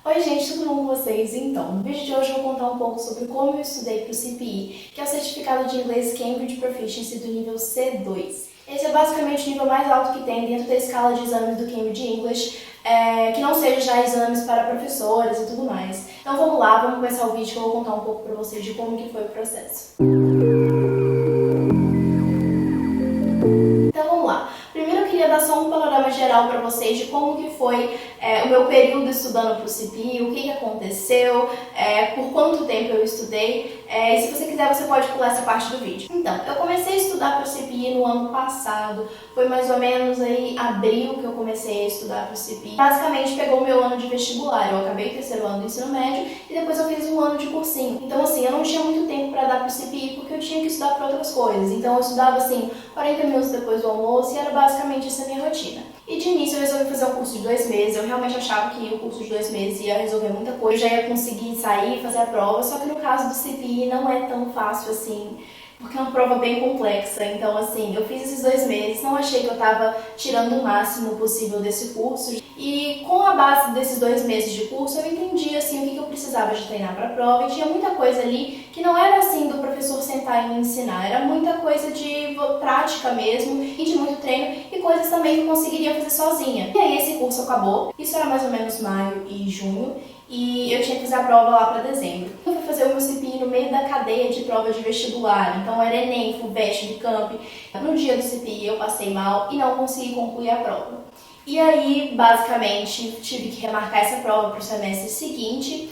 Oi gente, tudo bom com vocês? Então, no vídeo de hoje eu vou contar um pouco sobre como eu estudei para o CPI, que é o Certificado de Inglês Cambridge Proficiency do nível C2. Esse é basicamente o nível mais alto que tem dentro da escala de exames do Cambridge English, que não seja já exames para professores e tudo mais. Então vamos lá, vamos começar o vídeo que eu vou contar um pouco para vocês de como que foi o processo. Então vamos lá. Primeiro eu queria dar só um panorama geral para vocês de como que foi o meu período estudando para o CPI, o que aconteceu, por quanto tempo eu estudei, e se você quiser você pode pular essa parte do vídeo. Então, eu comecei a estudar para o CPI no ano passado, foi mais ou menos aí abril que eu comecei a estudar para o CPI. Basicamente pegou o meu ano de vestibular, eu acabei o terceiro ano do ensino médio e depois eu fiz um ano de cursinho. Então assim, eu não tinha muito tempo para dar para o CPI porque eu tinha que estudar para outras coisas. Então eu estudava assim 40 minutos depois do almoço e era basicamente essa a minha rotina. E de início eu resolvi fazer um curso de 2 meses, eu realmente achava que o curso de 2 meses ia resolver muita coisa, eu já ia conseguir sair e fazer a prova, só que no caso do CPI não é tão fácil assim, porque é uma prova bem complexa. Então assim, eu fiz esses 2 meses, não achei que eu estava tirando o máximo possível desse curso, e com a base desses 2 meses de curso eu entendi assim o que eu precisava de treinar para a prova, e tinha muita coisa ali que não era assim do professor sentar e me ensinar, era muita coisa de prática mesmo e de muito treino e coisas também que eu conseguiria fazer sozinha. E aí esse curso acabou, isso era mais ou menos maio e junho, e eu tinha que fazer a prova lá para dezembro. Eu fui fazer o meu CPI no meio da cadeia de prova de vestibular, então era Enem, FUVEST, Unicamp. No dia do CPI eu passei mal e não consegui concluir a prova. E aí, basicamente, tive que remarcar essa prova para o semestre seguinte.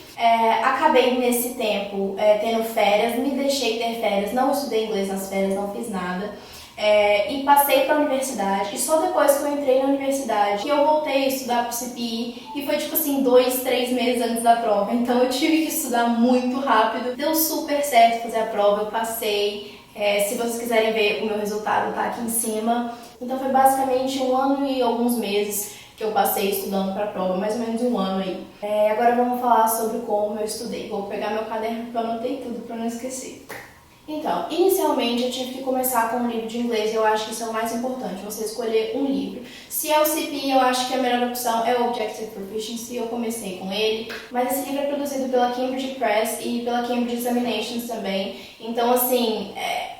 Acabei nesse tempo tendo férias, me deixei ter férias, não estudei inglês nas férias, não fiz nada. E passei para a universidade, e só depois que eu entrei na universidade que eu voltei a estudar para o CPI, e foi tipo assim 2, 3 meses antes da prova, então eu tive que estudar muito rápido. Deu super certo fazer a prova, eu passei. Se vocês quiserem ver o meu resultado, tá aqui em cima. Então foi basicamente 1 ano e alguns meses que eu passei estudando para a prova, mais ou menos 1 ano aí. Agora vamos falar sobre como eu estudei. Vou pegar meu caderno que eu anotei tudo para não esquecer. Então, inicialmente eu tive que começar com um livro de inglês, e eu acho que isso é o mais importante, você escolher um livro. Se é o CPI, eu acho que a melhor opção é o Objective Proficiency, eu comecei com ele, mas esse livro é produzido pela Cambridge Press e pela Cambridge Examinations também, então assim,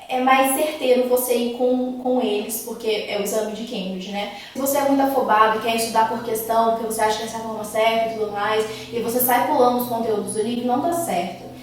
é mais certeiro você ir com eles, porque é o exame de Cambridge, né? Se você é muito afobado, quer estudar por questão, porque você acha que essa é a forma certa e tudo mais, e você sai pulando os conteúdos do livro, não dá certo.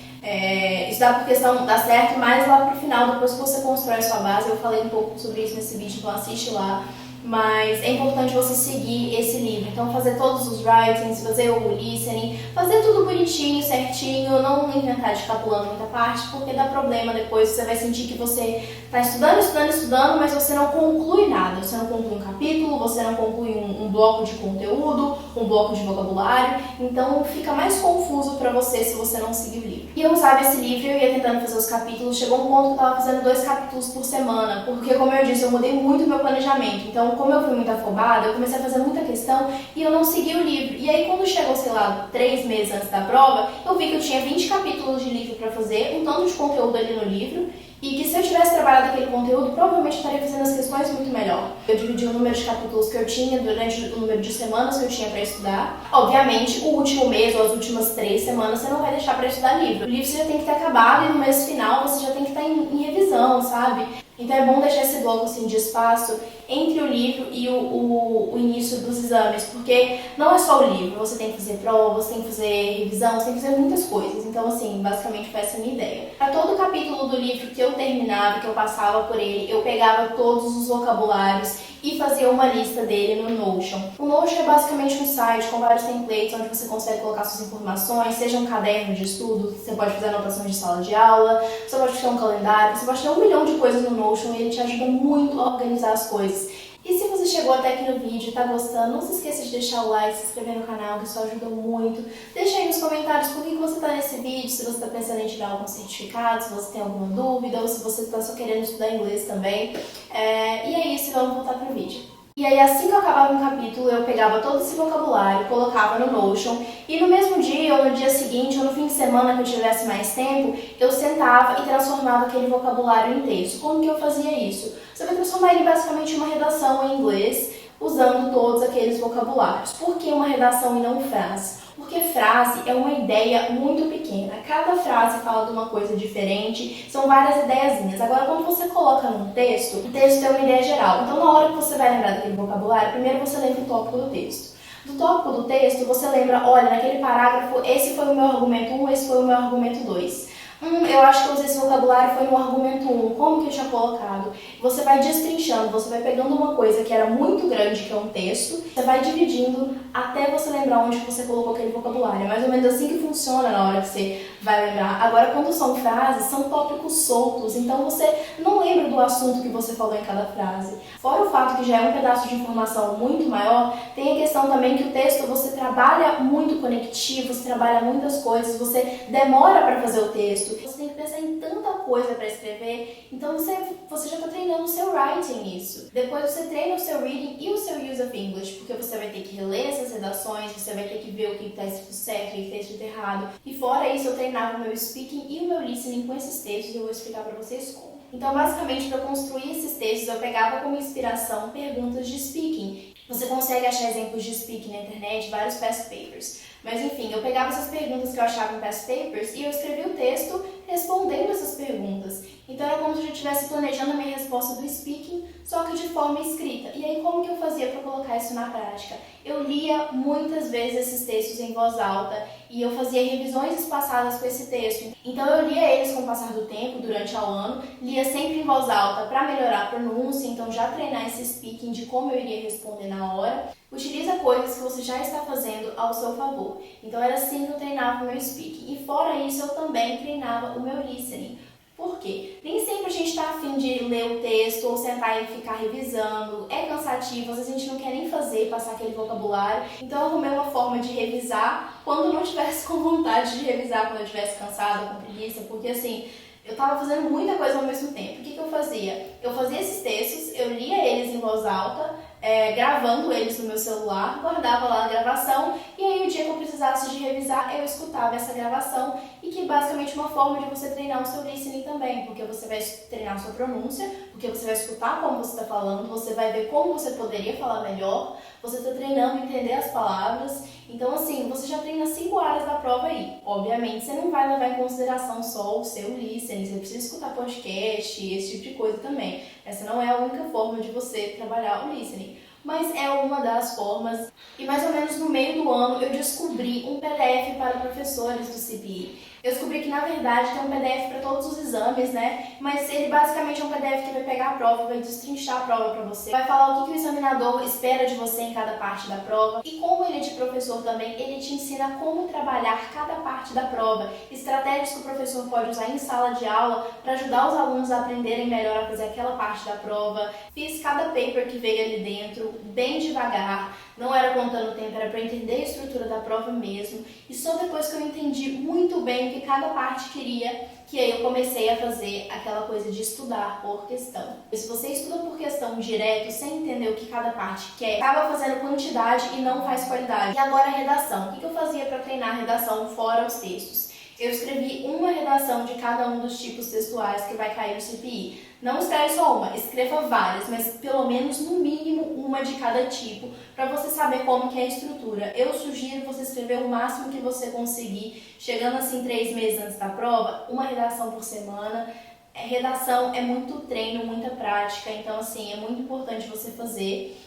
Estudar por questão dá certo, mas lá pro final, depois que você constrói a sua base, eu falei um pouco sobre isso nesse vídeo, então assiste lá. Mas é importante você seguir esse livro, então fazer todos os writings, fazer o listening, fazer tudo bonitinho, certinho, não inventar de ficar pulando muita parte, porque dá problema depois, você vai sentir que você está estudando, mas você não conclui nada, você não conclui um capítulo, você não conclui um bloco de conteúdo, um bloco de vocabulário, então fica mais confuso para você se você não seguir o livro. E eu usava esse livro, eu ia tentando fazer os capítulos, chegou um ponto que eu estava fazendo 2 capítulos por semana, porque como eu disse, eu mudei muito meu planejamento, então como eu fui muito afobada, eu comecei a fazer muita questão e eu não segui o livro. E aí quando chegou, sei lá, 3 meses antes da prova, eu vi que eu tinha 20 capítulos de livro para fazer, um tanto de conteúdo ali no livro, e que se eu tivesse trabalhado aquele conteúdo, provavelmente eu estaria fazendo as questões muito melhor. Eu dividi o número de capítulos que eu tinha durante o número de semanas que eu tinha para estudar. Obviamente, o último mês ou as últimas 3 semanas você não vai deixar para estudar livro. O livro você já tem que ter acabado e no mês final você já tem que estar em revisão, sabe? Então é bom deixar esse bloco assim, de espaço entre o livro e o início dos exames, porque não é só o livro, você tem que fazer prova, você tem que fazer revisão, você tem que fazer muitas coisas. Então assim, basicamente foi essa a minha ideia. Para todo capítulo do livro que eu terminava, que eu passava por ele, eu pegava todos os vocabulários e fazia uma lista dele no Notion. O Notion é basicamente um site com vários templates onde você consegue colocar suas informações, seja um caderno de estudo, você pode fazer anotações de sala de aula, você pode ter um calendário, você pode ter 1 milhão de coisas no Notion e ele te ajuda muito a organizar as coisas. E se você chegou até aqui no vídeo e está gostando, não se esqueça de deixar o like, se inscrever no canal, que isso ajuda muito. Deixa aí nos comentários por que você está nesse vídeo, se você está pensando em tirar algum certificado, se você tem alguma dúvida, ou se você está só querendo estudar inglês também. E é isso, vamos voltar para o vídeo. E aí assim que eu acabava um capítulo, eu pegava todo esse vocabulário, colocava no Notion, e no mesmo dia, ou no dia seguinte, ou no fim de semana que eu tivesse mais tempo, eu sentava e transformava aquele vocabulário em texto. Como que eu fazia isso? Você vai transformar ele basicamente em uma redação em inglês, usando todos aqueles vocabulários. Por que uma redação e não frase? Porque frase é uma ideia muito pequena. Cada frase fala de uma coisa diferente, são várias ideiazinhas. Agora, quando você coloca num texto, o texto é uma ideia geral. Então, na hora que você vai lembrar daquele vocabulário, primeiro você lembra o tópico do texto. Do tópico do texto, você lembra, olha, naquele parágrafo, esse foi o meu argumento 1, esse foi o meu argumento 2. Eu acho que eu usei esse vocabulário foi no argumento 1, como que eu tinha colocado? Você vai destrinchando, você vai pegando uma coisa que era muito grande, que é um texto, você vai dividindo até você lembrar onde você colocou aquele vocabulário. É mais ou menos assim que funciona na hora que você vai lembrar. Agora, quando são frases, são tópicos soltos, então você não lembra do assunto que você falou em cada frase. Fora o fato que já é um pedaço de informação muito maior, tem a questão também que o texto você trabalha muito conectivo, você trabalha muitas coisas, você demora para fazer o texto. Você tem que pensar em tanta coisa para escrever, então você já está treinando o seu writing nisso. Depois você treina o seu reading e o seu use of English, porque você vai ter que reler essas redações, você vai ter que ver o que está escrito certo, o que está escrito errado. E fora isso, eu treinava o meu speaking e o meu listening com esses textos e eu vou explicar para vocês como. Então, basicamente, para construir esses textos, eu pegava como inspiração perguntas de speaking. Você consegue achar exemplos de speaking na internet, vários past papers. Mas enfim, eu pegava essas perguntas que eu achava em past papers e eu escrevia o texto respondendo essas perguntas. Então era como se eu já estivesse planejando a minha resposta do speaking, só que de forma escrita. E aí como que eu fazia para colocar isso na prática? Eu lia muitas vezes esses textos em voz alta e eu fazia revisões espaçadas com esse texto. Então eu lia eles com o passar do tempo, durante ao ano, lia sempre em voz alta para melhorar a pronúncia, então já treinar esse speaking de como eu iria responder na hora. Utiliza coisas que você já está fazendo ao seu favor. Então era assim que eu treinava o meu speaking. E fora isso, eu também treinava o meu listening. Por quê? Nem sempre a gente está afim de ler o texto ou sentar e ficar revisando. É cansativo, às vezes a gente não quer nem fazer, passar aquele vocabulário. Então eu arrumei uma forma de revisar quando não estivesse com vontade de revisar, quando eu estivesse cansada, com preguiça, porque assim, eu estava fazendo muita coisa ao mesmo tempo. O que eu fazia? Eu fazia esses textos, eu lia eles em voz alta, gravando eles no meu celular, guardava lá a gravação e aí o dia que eu precisasse de revisar, eu escutava essa gravação e que basicamente é uma forma de você treinar o seu listening também, porque você vai treinar a sua pronúncia, porque você vai escutar como você está falando, você vai ver como você poderia falar melhor, você está treinando entender as palavras. Então assim, você já treina 5 horas da prova aí. Obviamente você não vai levar em consideração só o seu listening, você precisa escutar podcast, esse tipo de coisa também. Essa não é a única forma de você trabalhar o listening, mas é uma das formas. E mais ou menos no meio do ano eu descobri um PDF para professores do CPE. Eu descobri que, na verdade, tem um PDF para todos os exames, né? Mas ele basicamente é um PDF que vai pegar a prova, vai destrinchar a prova para você, vai falar o que o examinador espera de você em cada parte da prova. E como ele é de professor também, ele te ensina como trabalhar cada parte da prova. Estratégias que o professor pode usar em sala de aula para ajudar os alunos a aprenderem melhor a fazer aquela parte da prova. Fiz cada paper que veio ali dentro, bem devagar. Não era contando o tempo, era para entender a estrutura da prova mesmo. E só depois que eu entendi muito bem o que cada parte queria, que aí eu comecei a fazer aquela coisa de estudar por questão. E se você estuda por questão direto, sem entender o que cada parte quer, acaba fazendo quantidade e não faz qualidade. E agora a redação. O que eu fazia para treinar a redação fora os textos? Eu escrevi uma redação de cada um dos tipos textuais que vai cair no CPI. Não escreve só uma, escreva várias, mas pelo menos no mínimo uma de cada tipo, para você saber como que é a estrutura. Eu sugiro você escrever o máximo que você conseguir, chegando assim 3 meses antes da prova, uma redação por semana. Redação é muito treino, muita prática, então assim, é muito importante você fazer.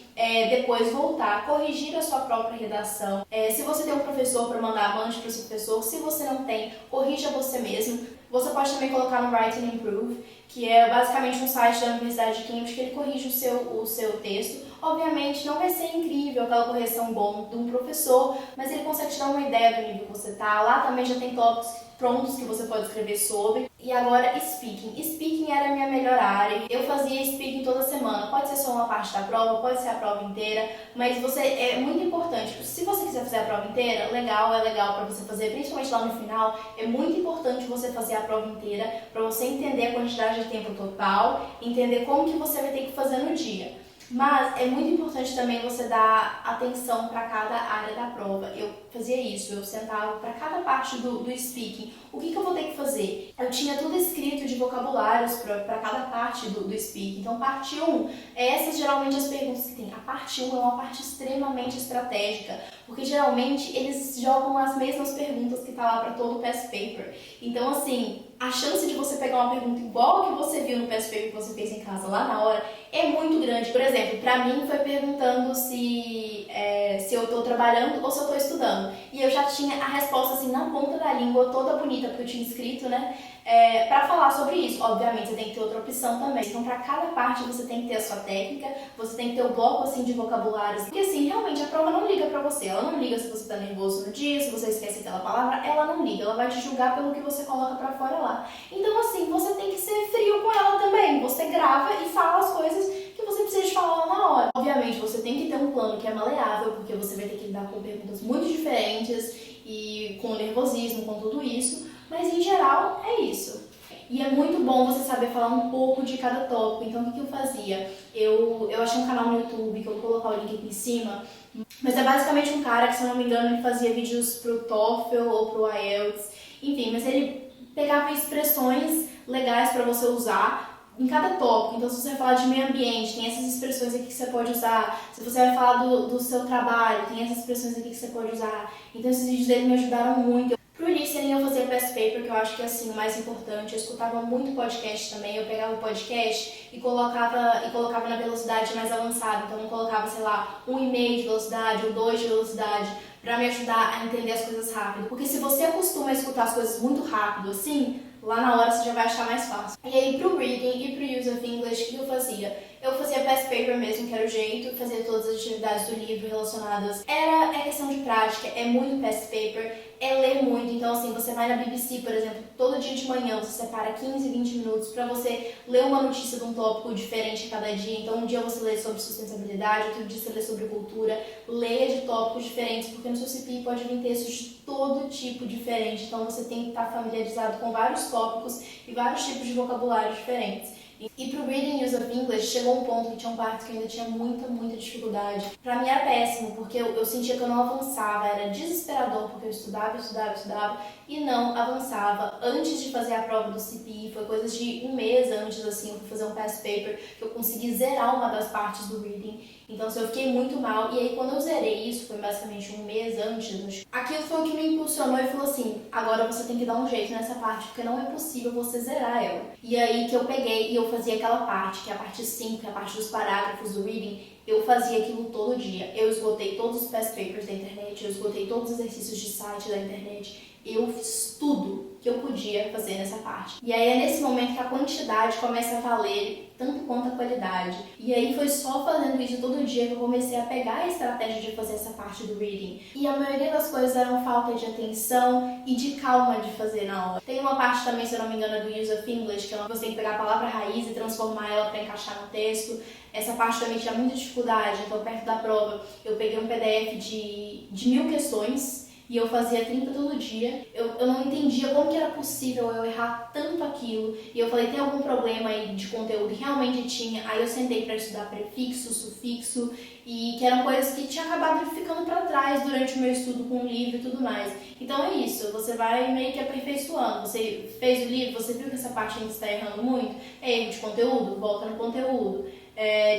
Depois voltar, corrigir a sua própria redação. Se você tem um professor para mandar, mande para o seu professor. Se você não tem, corrija você mesmo. Você pode também colocar no Write and Improve, que é basicamente um site da Universidade de Cambridge que ele corrige o seu texto. Obviamente não vai ser incrível aquela correção bom de um professor, mas ele consegue te dar uma ideia do nível que você está. Lá também já tem tópicos prontos que você pode escrever sobre. E agora, speaking. Speaking era a minha melhor área. Eu fazia speaking toda semana. Pode ser só uma parte da prova, pode ser a prova inteira, mas é muito importante. Se você quiser fazer a prova inteira, é legal para você fazer, principalmente lá no final. É muito importante você fazer a prova inteira para você entender a quantidade de tempo total, entender como que você vai ter que fazer no dia. Mas é muito importante também você dar atenção para cada área da prova. Eu fazia isso, eu sentava para cada parte do speaking. O que eu vou ter que fazer? Eu tinha tudo escrito de vocabulários para cada parte do speaking. Então, parte 1, essas geralmente as perguntas que tem. A parte 1 é uma parte extremamente estratégica, porque geralmente eles jogam as mesmas perguntas que tá lá para todo o past paper. Então, assim, a chance de você pegar uma pergunta igual a que você viu no past paper que você fez em casa lá na hora é muito grande. Por exemplo, pra mim foi perguntando se eu tô trabalhando ou se eu tô estudando. E eu já tinha a resposta assim na ponta da língua, toda bonita, porque eu tinha escrito, né? Pra falar sobre isso. Obviamente, você tem que ter outra opção também. Então, pra cada parte, você tem que ter a sua técnica, você tem que ter o bloco assim de vocabulários. Porque assim, realmente, a prova não liga pra você. Ela não liga se você tá nervoso no dia, se você esquece aquela palavra, ela não liga. Ela vai te julgar pelo que você coloca pra fora lá. Então, assim, você tem que ser frio com ela também. Você grava e fala as coisas que você precisa de falar lá na hora. Obviamente, você tem que ter um plano que é maleável, porque você vai ter que lidar com perguntas muito diferentes e com nervosismo, com tudo isso. Mas, em geral, é isso. E é muito bom você saber falar um pouco de cada tópico. Então, o que eu fazia? Eu achei um canal no YouTube, que eu vou colocar o link aqui em cima, mas é basicamente um cara que, se eu não me engano, ele fazia vídeos pro TOEFL ou pro IELTS, enfim, mas ele pegava expressões legais para você usar em cada tópico. Então, se você vai falar de meio ambiente, tem essas expressões aqui que você pode usar. Se você vai falar do seu trabalho, tem essas expressões aqui que você pode usar. Então, esses vídeos dele me ajudaram muito. Pro listening eu fazia past paper, que eu acho que é assim o mais importante. Eu escutava muito podcast também, eu pegava o podcast e colocava na velocidade mais avançada. Então eu colocava, sei lá, 1,5 de velocidade ou 2 de velocidade, pra me ajudar a entender as coisas rápido. Porque se você acostuma a escutar as coisas muito rápido assim, lá na hora você já vai achar mais fácil. E aí pro reading e pro use of English, o que eu fazia? Eu fazia past paper mesmo, que era o jeito, fazia todas as atividades do livro relacionadas. É questão de prática, é muito past paper, é ler muito. Então, assim, você vai na BBC, por exemplo, todo dia de manhã você separa 15, 20 minutos pra você ler uma notícia de um tópico diferente a cada dia. Então, um dia você lê sobre sustentabilidade, outro dia você lê sobre cultura. Leia de tópicos diferentes, porque no seu CPI pode vir textos de todo tipo diferente. Então, você tem que estar familiarizado com vários tópicos e vários tipos de vocabulário diferentes. E pro Reading Use of English chegou um ponto que tinha um partes que eu ainda tinha muita dificuldade. Pra mim era péssimo, porque eu sentia que eu não avançava, era desesperador, porque eu estudava e não avançava. Antes de fazer a prova do CPI, foi coisa de um mês antes, assim, eu fui fazer um past paper, que eu consegui zerar uma das partes do reading. Então, assim, eu fiquei muito mal. E aí, quando eu zerei isso, foi basicamente um mês antes, aquilo foi o que me impulsionou e falou assim, agora você tem que dar um jeito nessa parte, porque não é possível você zerar ela. E aí que eu peguei e eu fazia aquela parte, que é a parte 5, que é a parte dos parágrafos do reading, eu fazia aquilo todo dia. Eu esgotei todos os past papers da internet, eu esgotei todos os exercícios de site da internet, eu fiz tudo que eu podia fazer nessa parte. E aí é nesse momento que a quantidade começa a valer tanto quanto a qualidade. E aí foi só fazendo isso todo dia que eu comecei a pegar a estratégia de fazer essa parte do reading. E a maioria das coisas eram falta de atenção e de calma de fazer na hora. Tem uma parte também, se eu não me engano, do Use of English, que você tem que pegar a palavra raiz e transformar ela para encaixar no texto. Essa parte também tinha muita dificuldade, então perto da prova eu peguei um PDF de 1000 questões, e eu fazia 30 todo dia. Eu não entendia como que era possível eu errar tanto aquilo. E eu falei, tem algum problema aí de conteúdo? E realmente tinha. Aí eu sentei para estudar prefixo, sufixo, e que eram coisas que tinha acabado ficando para trás durante o meu estudo com o livro e tudo mais. Então é isso, você vai meio que aperfeiçoando. Você fez o livro, você viu que essa parte ainda está errando muito? É erro de conteúdo? Volta no conteúdo.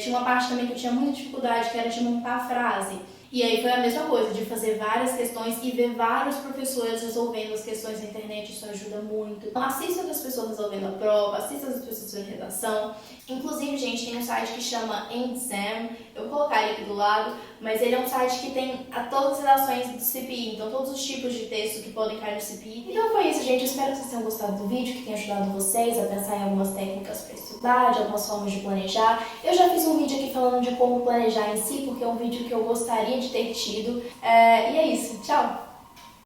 Tinha uma parte também que eu tinha muita dificuldade, que era de montar a frase. E aí foi a mesma coisa, de fazer várias questões e ver vários professores resolvendo as questões na internet, isso ajuda muito. Então, assista outras pessoas resolvendo a prova, assista outras pessoas fazendo redação. Inclusive, gente, tem um site que chama Exam, eu vou colocar ele aqui do lado, mas ele é um site que tem todas as redações do CPI, então todos os tipos de texto que podem cair no CPI. Então foi isso, gente, eu espero que vocês tenham gostado do vídeo, que tenha ajudado vocês a pensar em algumas técnicas para estudar, de algumas formas de planejar. Eu já fiz um vídeo aqui falando de como planejar em si, porque é um vídeo que eu gostaria de ter tido. E é isso, tchau!